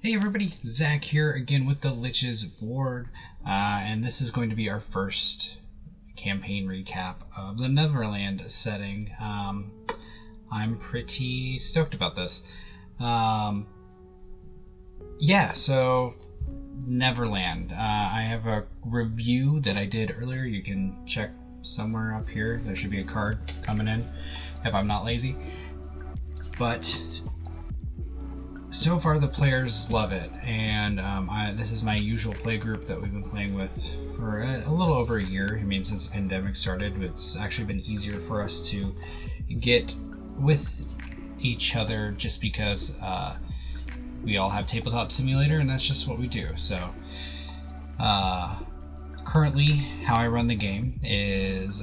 Hey everybody, Zach here again with TheLich'sWard, and this is going to be our first campaign recap of the Neverland setting. I'm pretty stoked about this. So Neverland. I have a review that I did earlier. You can check somewhere up here. There should be a card coming in if I'm not lazy. But so far the players love it, and this is my usual play group that we've been playing with for a little over a year. I mean, since the pandemic started, it's actually been easier for us to get with each other just because we all have Tabletop Simulator, and that's just what we do. So currently how I run the game is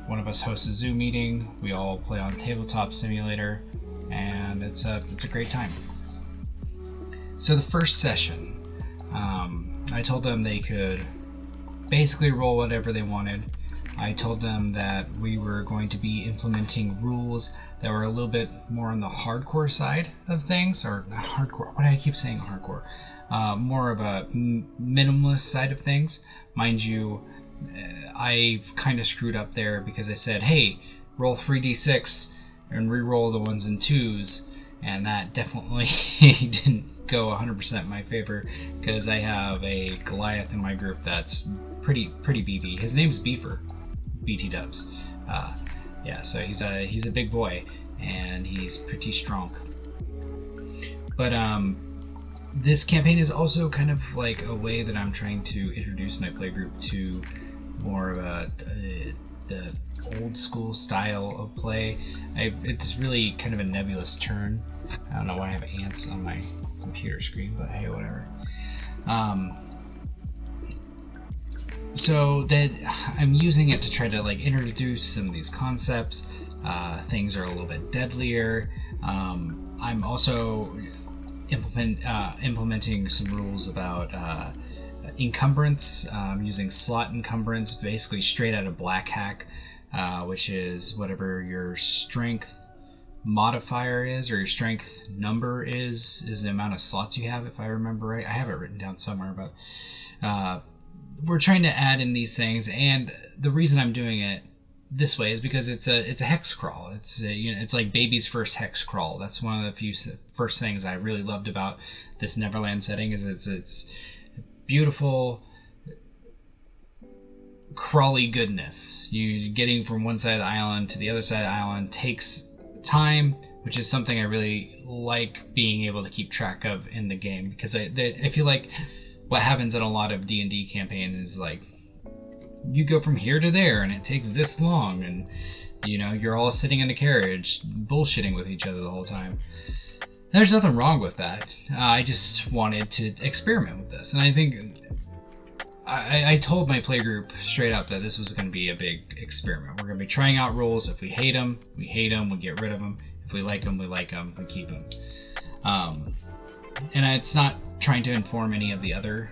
one of us hosts a Zoom meeting, we all play on Tabletop Simulator, and it's a great time. So the first session, I told them they could basically roll whatever they wanted. I told them that we were going to be implementing rules that were a little bit more on the hardcore side of things, or not hardcore, why do I keep saying hardcore? More of a minimalist side of things. Mind you, I kind of screwed up there because I said, hey, roll 3d6 and re-roll the 1s and 2s, and that definitely didn't go 100% in my favor because I have a Goliath in my group that's pretty beefy. His name's Beefer, BT Dubs. So he's a big boy and he's pretty strong. But this campaign is also kind of like a way that I'm trying to introduce my playgroup to more of the old school style of play. It's really kind of a nebulous turn. I don't know why I have ants on my computer screen, but hey, whatever. So that I'm using it to try to like introduce some of these concepts. Things are a little bit deadlier. I'm also implementing some rules about encumbrance, using slot encumbrance, basically straight out of Black Hack, which is whatever your strength modifier is, or your strength number is the amount of slots you have, if I remember right. I have it written down somewhere, but we're trying to add in these things, and the reason I'm doing it this way is because it's a hex crawl. It's like baby's first hex crawl. That's one of the few first things I really loved about this Neverland setting, is it's beautiful crawly goodness. You getting from one side of the island to the other side of the island takes time, which is something I really like being able to keep track of in the game, because I feel like what happens in a lot of D&D campaign is like you go from here to there and it takes this long, and you're all sitting in a carriage bullshitting with each other the whole time. There's nothing wrong with that. I just wanted to experiment with this, and I think I told my playgroup straight up that this was going to be a big experiment. We're going to be trying out rules. If we hate them, we hate them, we get rid of them. If we like them, we like them, we keep them. And it's not trying to inform any of the other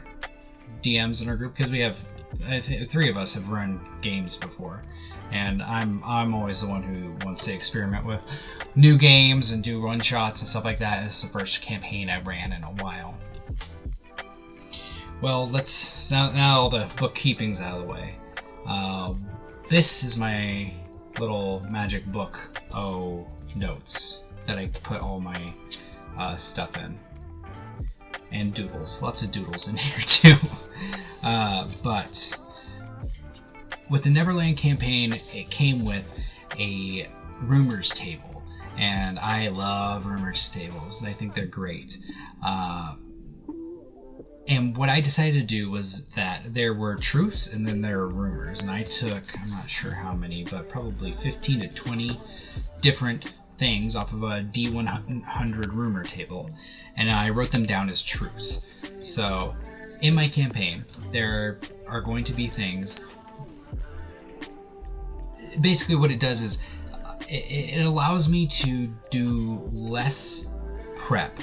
DMs in our group, because we have, I think, 3 of us have run games before, and I'm always the one who wants to experiment with new games and do one-shots and stuff like that. It's the first campaign I ran in a while. Well, now all the bookkeeping's out of the way. This is my little magic book notes that I put all my stuff in. And doodles. Lots of doodles in here too. But with the Neverland campaign, it came with a rumors table. And I love rumors tables. I think they're great. And what I decided to do was that there were truths and then there were rumors. And I took, I'm not sure how many, but probably 15 to 20 different things off of a D100 rumor table, and I wrote them down as truths. So in my campaign, there are going to be things. Basically what it does is it allows me to do less prep,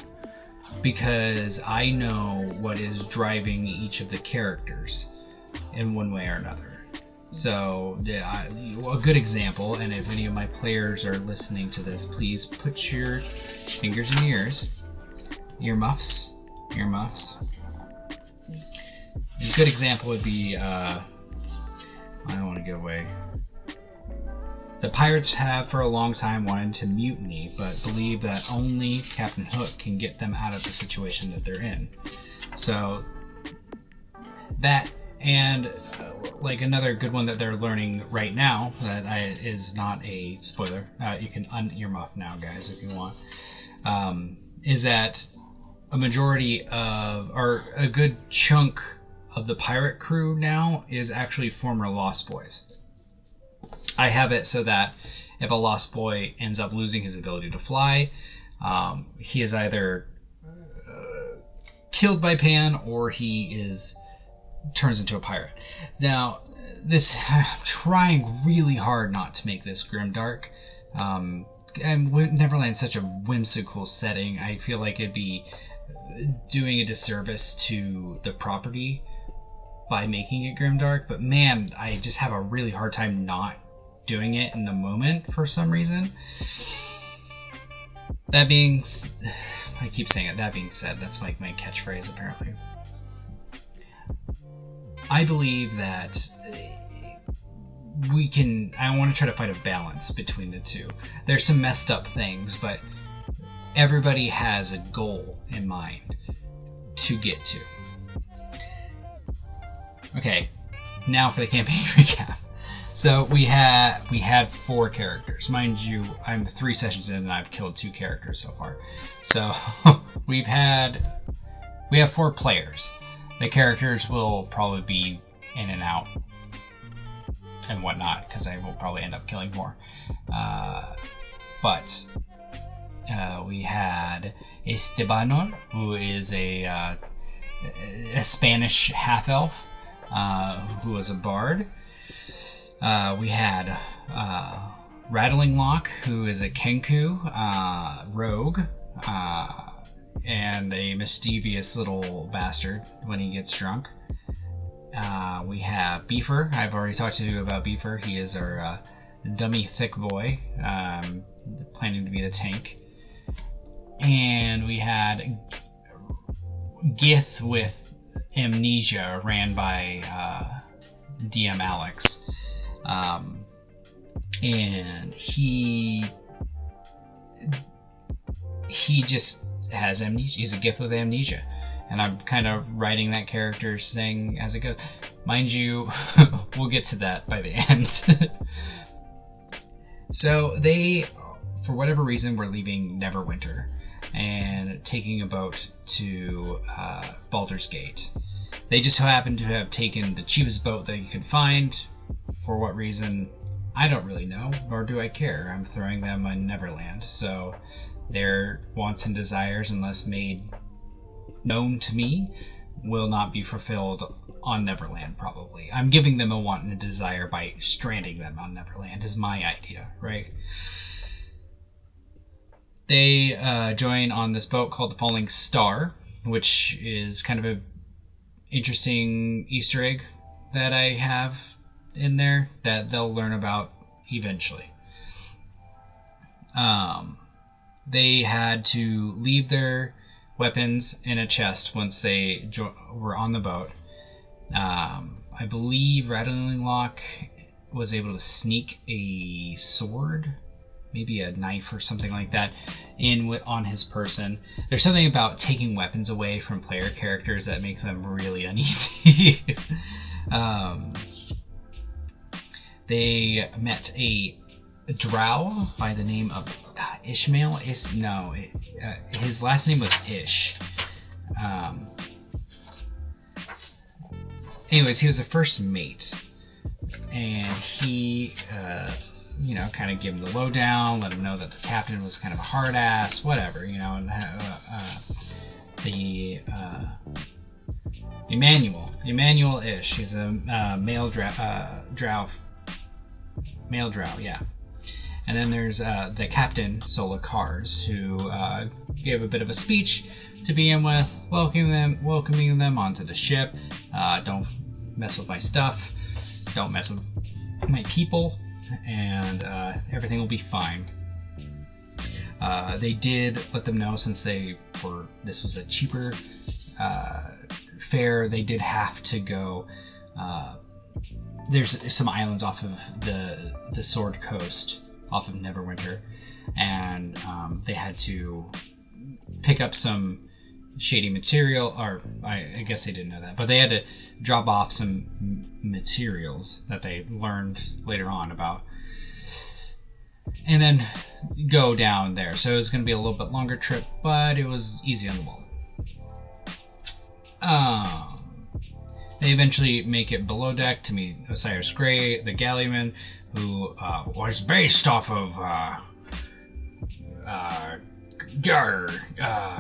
because I know what is driving each of the characters in one way or another. So a good example, and if any of my players are listening to this, please put your fingers in your ears earmuffs. Earmuffs. A good example would be, I don't want to go away. The pirates have for a long time wanted to mutiny, but believe that only Captain Hook can get them out of the situation that they're in. So that, and like another good one that they're learning right now that is not a spoiler. You can un-earmuff now, guys, if you want. Is that a majority of, or a good chunk of the pirate crew now is actually former Lost Boys. I have it so that if a Lost Boy ends up losing his ability to fly, he is either killed by Pan or he turns into a pirate. Now, I'm trying really hard not to make this grimdark. And Neverland's such a whimsical setting. I feel like it'd be doing a disservice to the property by making it grimdark, but man, I just have a really hard time not doing it in the moment for some reason. I keep saying it, that being said, that's like my catchphrase apparently. I believe that I want to try to find a balance between the two. There's some messed up things, but everybody has a goal in mind to get to. Okay, now for the campaign recap. So we had 4 characters. Mind you, I'm 3 sessions in and I've killed 2 characters so far. So we have 4 players. The characters will probably be in and out and whatnot, because I will probably end up killing more. But we had Estebanor, who is a Spanish half-elf, who was a bard. We had Rattling Lock, who is a Kenku rogue, and a mischievous little bastard when he gets drunk. We have Beefer. I've already talked to you about Beefer. He is our dummy thick boy, planning to be the tank. And we had Gith with amnesia, ran by DM Alex. And he just has amnesia. He's a Gith with amnesia. And I'm kind of writing that character's thing as it goes. Mind you, we'll get to that by the end. So they, for whatever reason, were leaving Neverwinter and taking a boat to Baldur's Gate. They just so happened to have taken the cheapest boat that you could find. For what reason, I don't really know, nor do I care. I'm throwing them on Neverland, so their wants and desires, unless made known to me, will not be fulfilled on Neverland, probably. I'm giving them a want and a desire by stranding them on Neverland, is my idea, right? They join on this boat called the Falling Star, which is kind of a interesting Easter egg that I have in there that they'll learn about eventually. They had to leave their weapons in a chest once they were on the boat. I believe Rattling Lock was able to sneak a sword, maybe a knife or something like that, on his person. There's something about taking weapons away from player characters that makes them really uneasy. They met a drow by the name of Ishmael. His last name was Ish. Anyways, he was the first mate, and he, kind of gave him the lowdown, let him know that the captain was kind of a hard ass, whatever, and Emmanuel Ish. He's a male drow, yeah. And then there's the captain, Solakars, who gave a bit of a speech to begin with, welcoming them onto the ship. Don't mess with my stuff. Don't mess with my people. And everything will be fine. They did let them know, since this was a cheaper fare, they did have to go. There's some islands off of the Sword Coast, off of Neverwinter, and they had to pick up some shady material, or I guess they didn't know that, but they had to drop off some materials that they learned later on about, and then go down there. So it was going to be a little bit longer trip, but it was easy on the wallet. They eventually make it below deck to meet Osiris Grey, the galleyman, who was based off of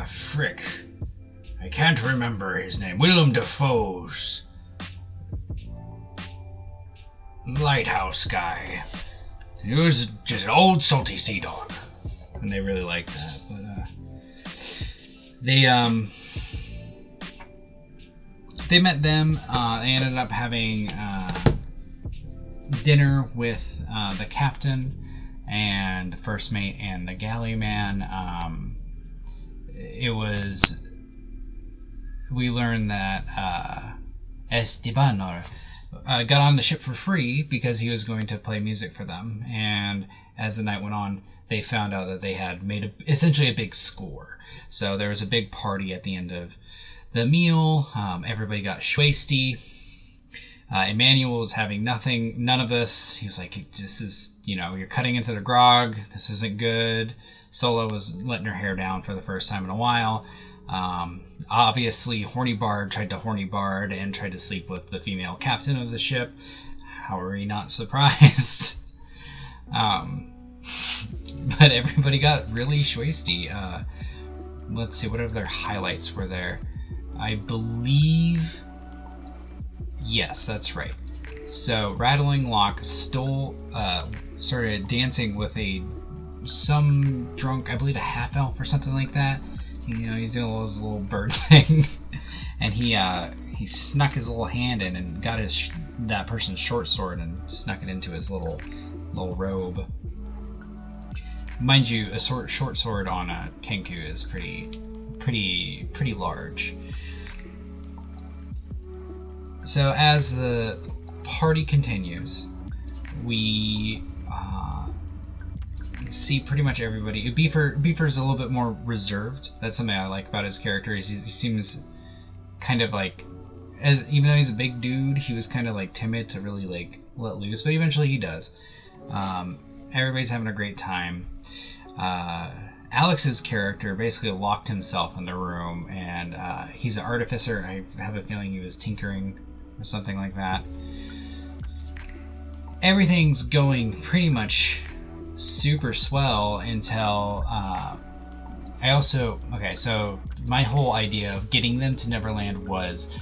frick, I can't remember his name. Willem Dafoe's lighthouse guy. He was just an old salty sea dog, and they really liked that. But they met them. They ended up having dinner with the captain and the first mate and the galley man. We learned that Esteban got on the ship for free because he was going to play music for them. And as the night went on, they found out that they had made essentially a big score. So there was a big party at the end of the meal. Everybody got shwasty. Emmanuel was having none of this. He was like, this is, you're cutting into the grog. This isn't good. Sola was letting her hair down for the first time in a while. Obviously, Horny Bard tried to Horny Bard and tried to sleep with the female captain of the ship. How are we not surprised? But everybody got really shwasty. Let's see, what other highlights were there? I believe... Yes, that's right. So, Rattling Lock started dancing with some drunk, I believe a half-elf or something like that. He's doing his little bird thing. And he snuck his little hand in and got that person's short sword and snuck it into his little robe. Mind you, a short sword on a Tenku is pretty large. So as the party continues, we see pretty much everybody. Beefer's a little bit more reserved. That's something I like about his character. He seems kind of like, even though he's a big dude, he was kind of like timid to really like let loose, but eventually he does. Everybody's having a great time. Alex's character basically locked himself in the room, and he's an artificer. I have a feeling he was tinkering or something like that. Everything's going pretty much super swell until so my whole idea of getting them to Neverland was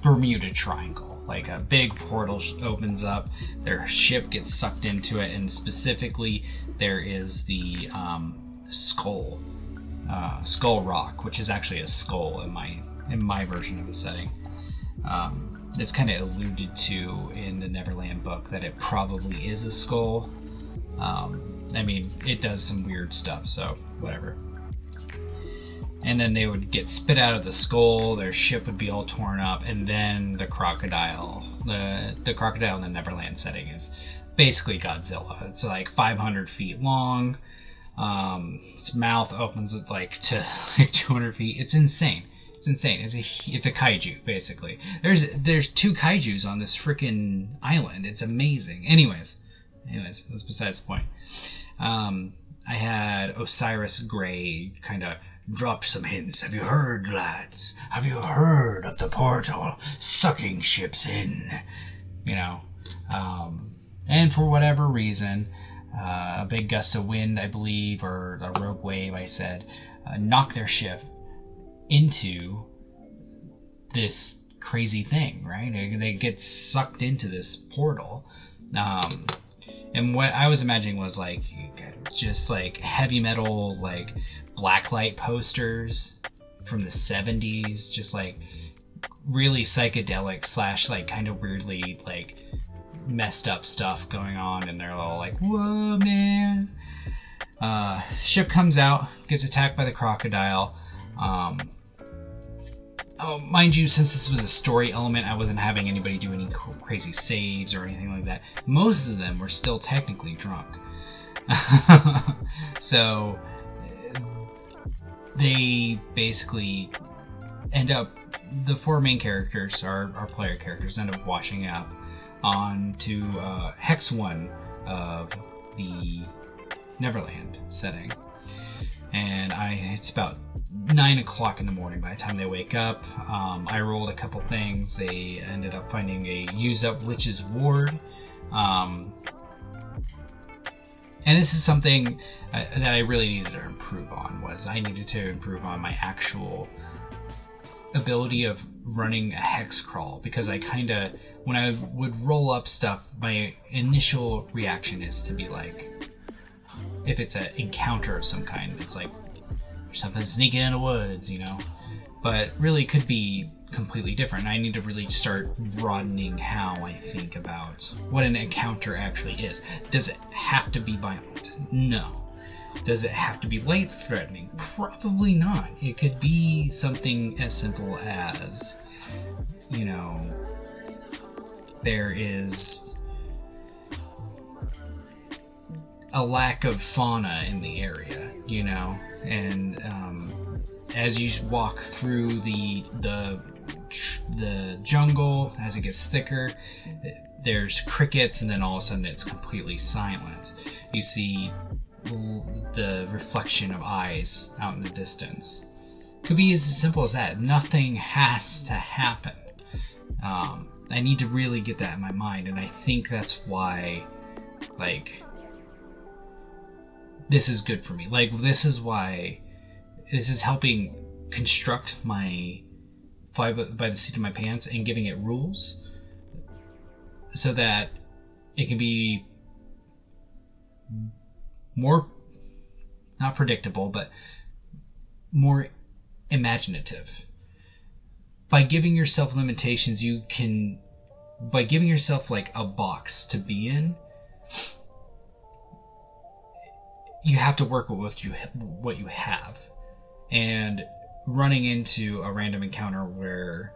Bermuda Triangle. Like a big portal opens up, their ship gets sucked into it, and specifically there is the skull rock, which is actually a skull in my version of the setting. It's kind of alluded to in the Neverland book that it probably is a skull. It does some weird stuff, so whatever. And then they would get spit out of the skull, their ship would be all torn up, and then the crocodile. The crocodile in the Neverland setting is basically Godzilla. It's like 500 feet long. Its mouth opens to like 200 feet. It's insane. It's insane. It's a kaiju, basically. There's 2 kaijus on this freaking island. It's amazing. Anyways, that's besides the point. I had Osiris Grey kind of drop some hints. Have you heard, lads? Have you heard of the portal sucking ships in? And for whatever reason, a big gust of wind, I believe, or a rogue wave, I said, knocked their ship into this crazy thing, right? They get sucked into this portal. And what I was imagining was just heavy metal, blacklight posters from the 70s, just really psychedelic / kind of weirdly messed up stuff going on, and they're all like, whoa, man. Ship comes out, gets attacked by the crocodile. Oh, mind you, since this was a story element, I wasn't having anybody do any crazy saves or anything like that. Most of them were still technically drunk. So they basically end up, the four main characters, our player characters, end up washing up onto Hex 1 of the Neverland setting. And it's about 9 o'clock in the morning by the time they wake up. I rolled a couple things. They ended up finding a used up TheLich'sWard. And this is something that I really needed to improve on, was I needed to improve on my actual ability of running a hex crawl, because I when I would roll up stuff, my initial reaction is to be like, if it's an encounter of some kind, it's like there's something sneaking in the woods, but really it could be completely different. I need to really start broadening how I think about what an encounter actually is. Does it have to be violent? No. Does it have to be life-threatening? Probably not. It could be something as simple as, there is a lack of fauna in the area, and as you walk through the jungle, as it gets thicker, there's crickets, and then all of a sudden it's completely silent. You see the reflection of eyes out in the distance. Could be as simple as that. Nothing has to happen. I need to really get that in my mind, and I think that's why, this is good for me. This is why this is helping construct my fly by the seat of my pants and giving it rules so that it can be more, not predictable, but more imaginative. By giving yourself limitations, by giving yourself a box to be in, you have to work with what you have. And running into a random encounter where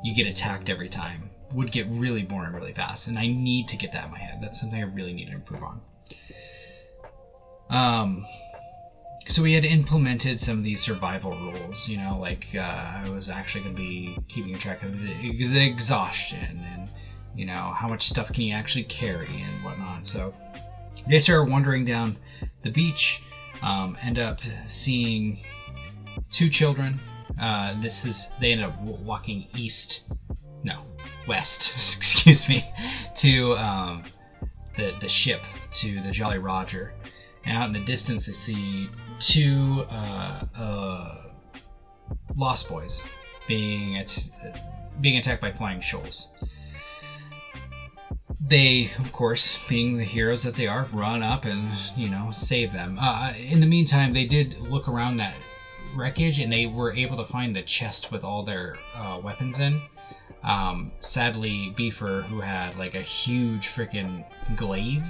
you get attacked every time would get really boring really fast, and I need to get that in my head. That's something I really need to improve on. So we had implemented some of these survival rules, I was actually going to be keeping track of exhaustion and, how much stuff can you actually carry and whatnot. So they start wandering down the beach, end up seeing two children. They end up walking west, excuse me, to the ship, to the Jolly Roger. And out in the distance, they see two Lost Boys being attacked by flying shoals. They, of course, being the heroes that they are, run up and, save them. In the meantime, they did look around that wreckage, and they were able to find the chest with all their weapons in. Sadly, Beefer, who had a huge freaking glaive,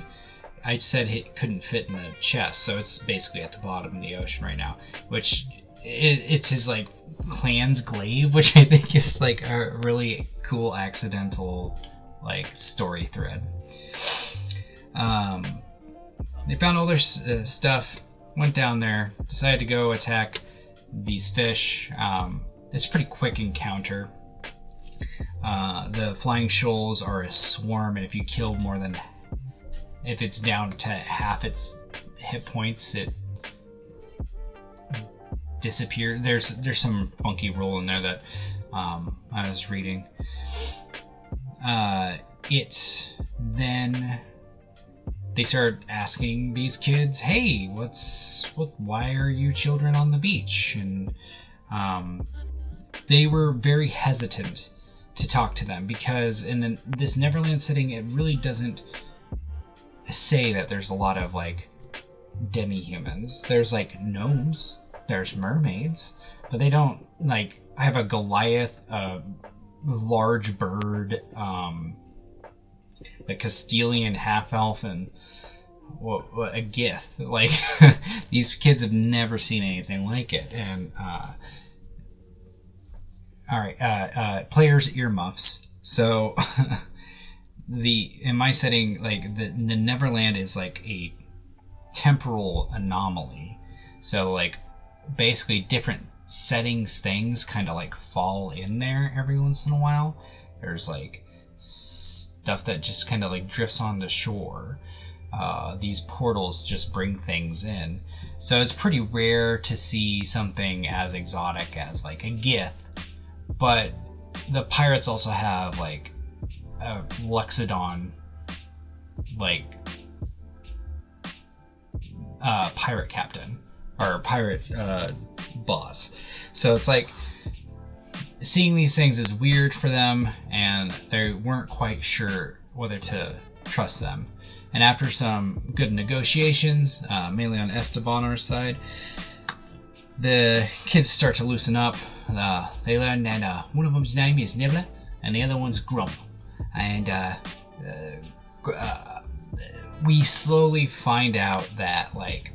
I said it couldn't fit in the chest, so it's basically at the bottom of the ocean right now, which it's his clan's glaive, which I think is a really cool accidental story thread. They found all their stuff, went down there, decided to go attack these fish. It's a pretty quick encounter. The flying shoals are a swarm, and if you kill if it's down to half its hit points, it disappears. There's some funky rule in there that I was reading. Then they started asking these kids, "Hey, why are you children on the beach?" And they were very hesitant to talk to them, because in this Neverland setting, it really doesn't say that there's a lot of demi-humans. There's gnomes, there's mermaids, but they don't I have a Goliath, a large bird, a Castilian half-elf, and a gift. Like, these kids have never seen anything like it. And all right, players earmuffs. So in my setting, like the Neverland is like a temporal anomaly. So like basically different settings, things kind of like fall in there every once in a while. There's like stuff that just kind of like drifts on the shore. These portals just bring things in. So it's pretty rare to see something as exotic as like a Gith. But the pirates also have like a Lexodon, like pirate captain or pirate boss. So it's like seeing these things is weird for them, and they weren't quite sure whether to trust them. And after some good negotiations, mainly on Esteban's side, the kids start to loosen up. They learn that one of them's name is Nibbler, and the other one's Grump. And we slowly find out that, like,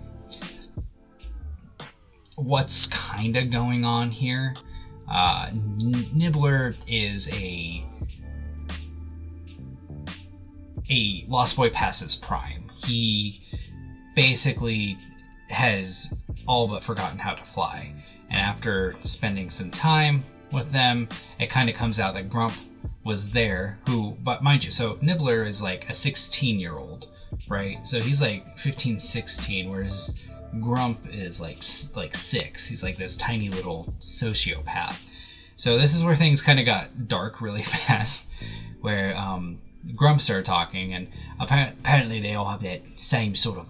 what's kind of going on here. Nibbler is a Lost Boy past its prime. He basically has all but forgotten how to fly. And after spending some time with them, it kind of comes out that Grump was there, but mind you, so Nibbler is like a 16-year-old, right? So he's like 15, 16, whereas Grump is like 6. He's like this tiny little sociopath. So this is where things kind of got dark really fast, where Grump started talking, and apparently they all have that same sort of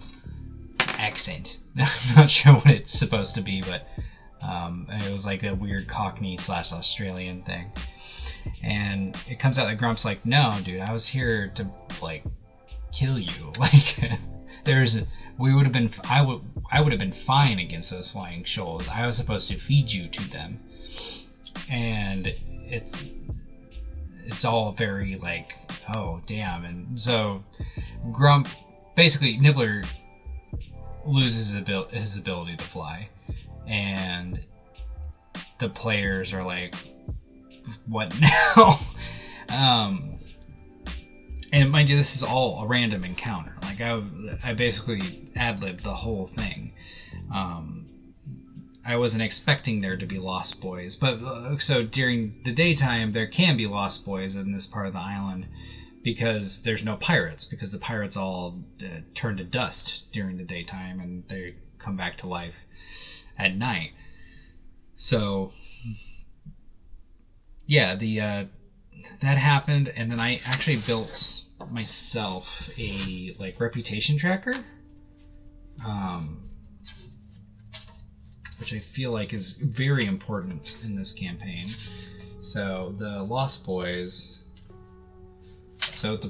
accent. I'm not sure what it's supposed to be, but it was like a weird Cockney / Australian thing. And it comes out that Grump's like, no, dude, I was here to like kill you. Like, I would have been fine against those flying shoals. I was supposed to feed you to them. And it's all very like, oh damn. And so Grump, basically basically loses his ability to fly, and the players are like, what now? And mind you, this is all a random encounter. Like, I basically ad-libbed the whole thing. I wasn't expecting there to be Lost Boys, but so during the daytime there can be Lost Boys in this part of the island because there's no pirates, because the pirates all turn to dust during the daytime and they come back to life at night. So yeah, that happened, and then I actually built myself a like reputation tracker, which I feel like is very important in this campaign. So the Lost Boys. So with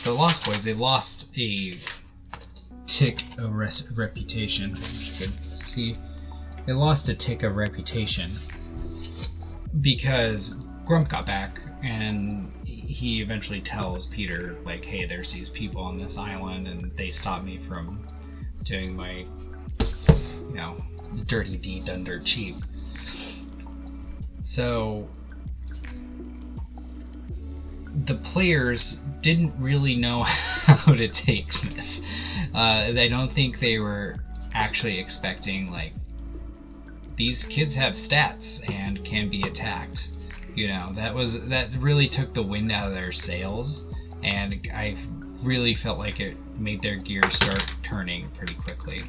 the Lost Boys, they lost a tick of reputation. As you can see, they lost a tick of reputation because Grump got back, and he eventually tells Peter, like, hey, there's these people on this island, and they stopped me from doing my, dirty deed done dirt cheap. So the players didn't really know how to take this. I don't think they were actually expecting, like, these kids have stats and can be attacked. That really took the wind out of their sails, and I really felt like it made their gears start turning pretty quickly.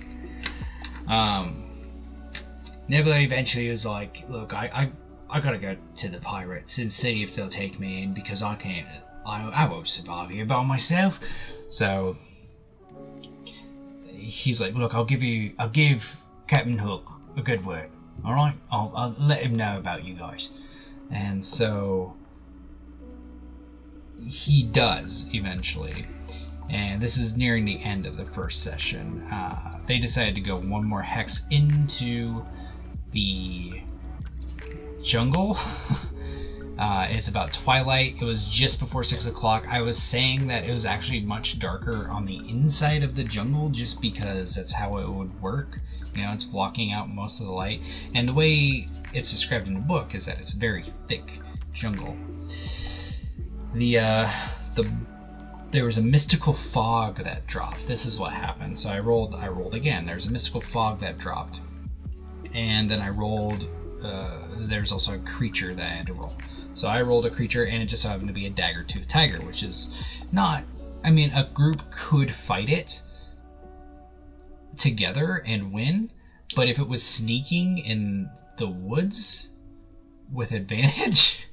Nebula eventually was like, look, I gotta go to the pirates and see if they'll take me in, because I won't survive here by myself. So he's like, look, I'll give Captain Hook a good word. All right, I'll let him know about you guys. And so he does eventually. And this is nearing the end of the first session. They decided to go one more hex into the jungle. It's about twilight. It was just before 6 o'clock. I was saying that it was actually much darker on the inside of the jungle just because that's how it would work. You know, it's blocking out most of the light. And the way it's described in the book is that it's a very thick jungle. There was a mystical fog that dropped. This is what happened. So I rolled again. There's a mystical fog that dropped. And then I rolled, there's also a creature that I had to roll. So I rolled a creature, and it just happened to be a dagger-toothed tiger, which is not, I mean, a group could fight it together and win, but if it was sneaking in the woods with advantage,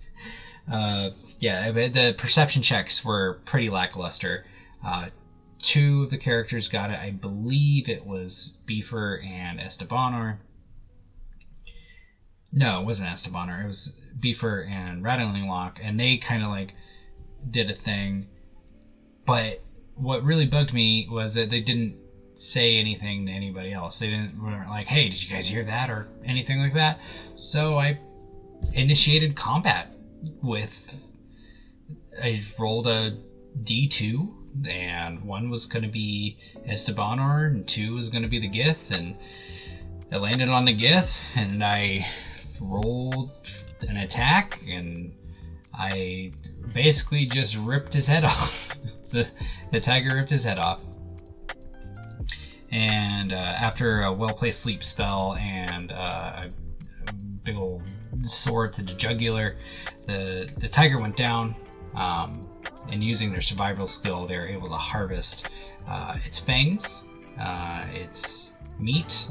yeah, the perception checks were pretty lackluster. 2 of the characters got it. I believe it was Beefer and Estebanor. No, it wasn't Estebanor. It was Beefer and Rattling Lock, and they kind of like did a thing. But what really bugged me was that they didn't say anything to anybody else. They weren't like, "Hey, did you guys hear that?" or anything like that. So I initiated combat I rolled a D2, and 1 was going to be Estebanor, and 2 was going to be the Gith, and I landed on the Gith, and I rolled an attack, and I basically just ripped his head off. the tiger ripped his head off. And after a well-placed sleep spell and a big old sword to the jugular, the tiger went down, and using their survival skill, they were able to harvest its fangs, its meat,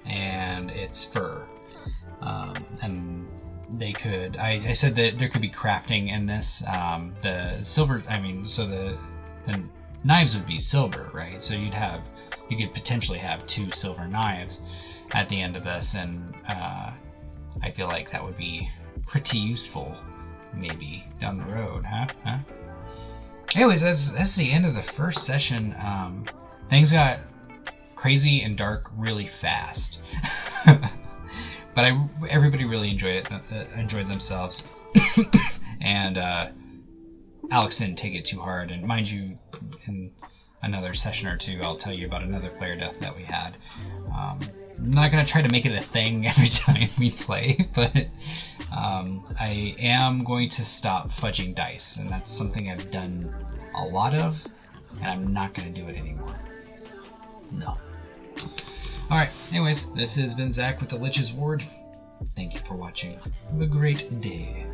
and its fur. And they could, I said that there could be crafting in this. The silver, I mean, so the knives would be silver, right? So you could potentially have 2 silver knives at the end of this, and I feel like that would be pretty useful maybe down the road, huh? Anyways, that's the end of the first session. Things got crazy and dark really fast. But everybody really enjoyed it, enjoyed themselves, and Alex didn't take it too hard. And mind you, in another session or 2, I'll tell you about another player death that we had. I'm not going to try to make it a thing every time we play, but I am going to stop fudging dice, and that's something I've done a lot of, and I'm not going to do it anymore. No. Alright, anyways, this has been Zach with the TheLich'sWard. Thank you for watching. Have a great day.